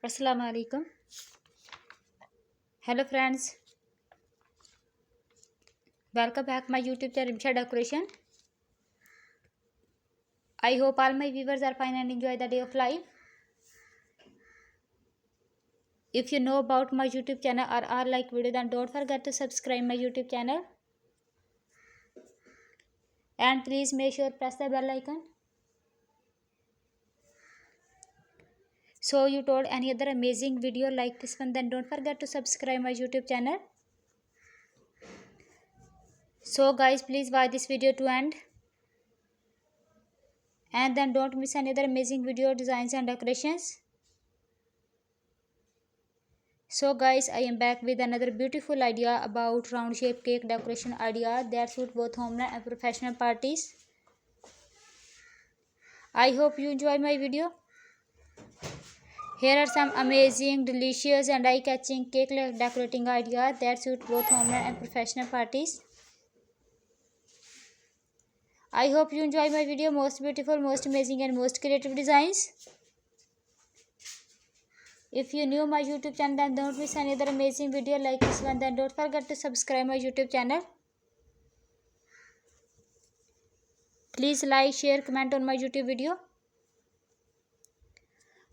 Assalamu alaikum. Hello friends, welcome back my YouTube channel Rimsha Decoration. I hope all my viewers are fine and enjoy the day of life. If you know about my YouTube channel or are like video, then don't forget to subscribe my YouTube channel. And please make sure press the bell icon. So you told any other amazing video like this one, then don't forget to subscribe my YouTube channel. So guys, please watch this video to end. And then don't miss any other amazing video designs and decorations. So guys, I am back with another beautiful idea about round shape cake decoration idea that suit both home and professional parties. I hope you enjoy my video. Here are some amazing, delicious and eye-catching cake decorating ideas that suit both home and professional parties. I hope you enjoy my video. Most beautiful, most amazing and most creative designs. If you new my YouTube channel, then don't miss any other amazing video like this one. Then don't forget to subscribe my YouTube channel. Please like, share, comment on my YouTube video.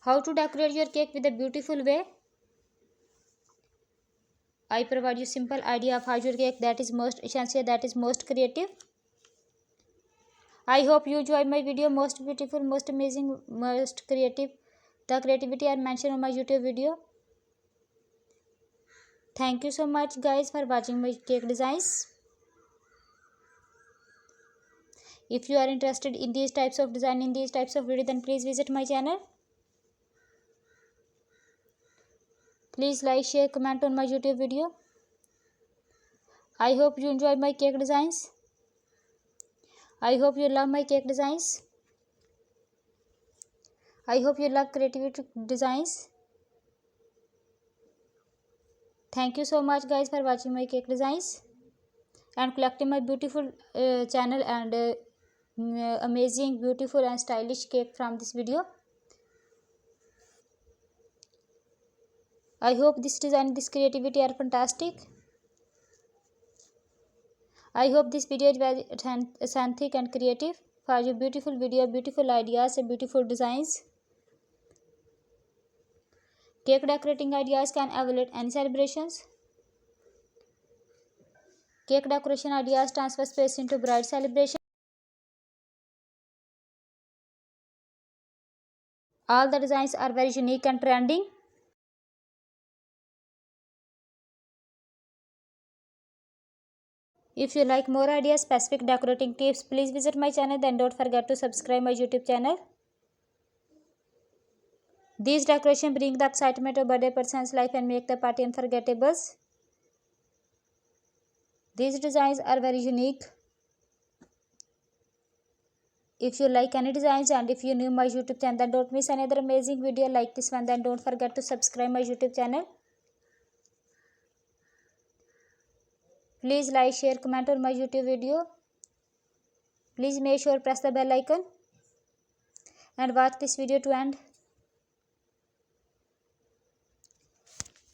How to decorate your cake with a beautiful way. I provide you simple idea of how your cake that is most essential, that is most creative. I hope you enjoy my video. Most beautiful, most amazing, most creative. The creativity I mentioned on my YouTube video. Thank you so much guys for watching my cake designs. If you are interested in these types of design, in these types of video, then please visit my channel. Please like, share, comment on my YouTube video. I hope you enjoy my cake designs. I hope you love my cake designs. I hope you love creativity designs. Thank you so much guys for watching my cake designs and collecting my beautiful channel and amazing, beautiful and stylish cake from this video. I hope this design, this creativity are fantastic. I hope this video is very authentic and creative for your beautiful video, beautiful ideas and beautiful designs. Cake decorating ideas can evaluate any celebrations. Cake decoration ideas transfer space into bright celebration. All the designs are very unique and trending. If you like more ideas, specific decorating tips, please visit my channel. Then don't forget to subscribe my YouTube channel. These decorations bring the excitement of birthday person's life and make the party unforgettable. These designs are very unique. If you like any designs and if you new my YouTube channel, then don't miss another amazing video like this one. Then don't forget to subscribe my YouTube channel. Please like, share, comment on my YouTube video. Please make sure press the bell icon and watch this video to end.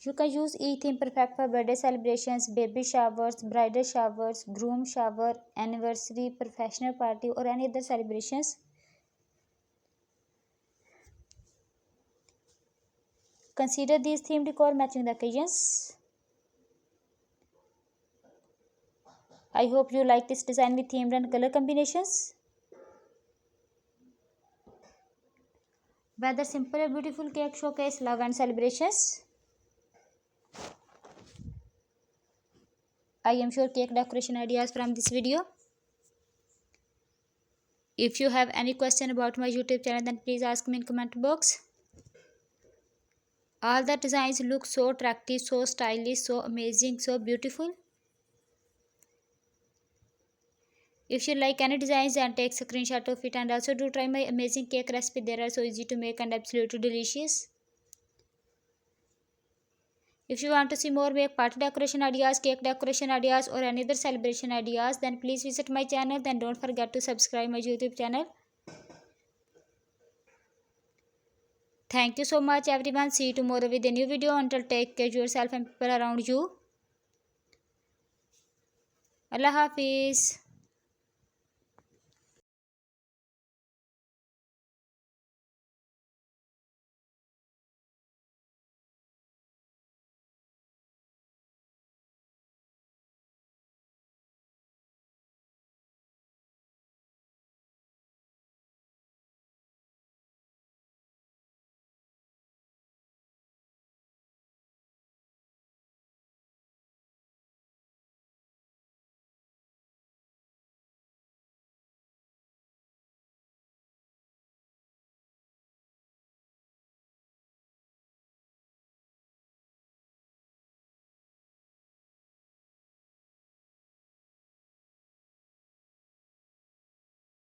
You can use each theme perfect for birthday celebrations, baby showers, bridal showers, groom shower, anniversary, professional party or any other celebrations. Consider these theme decor matching the occasions. I hope you like this design with themed and color combinations. Whether simple or beautiful cake showcase love and celebrations. I am sure cake decoration ideas from this video. If you have any question about my YouTube channel, then please ask me in comment box. All the designs look so attractive, so stylish, so amazing, so beautiful. If you like any designs, then take a screenshot of it and also do try my amazing cake recipe. They are so easy to make and absolutely delicious. If you want to see more make party decoration ideas, cake decoration ideas or any other celebration ideas, then please visit my channel. Then don't forget to subscribe my YouTube channel. Thank you so much everyone. See you tomorrow with a new video. Until take care yourself and people around you. Allah Hafiz.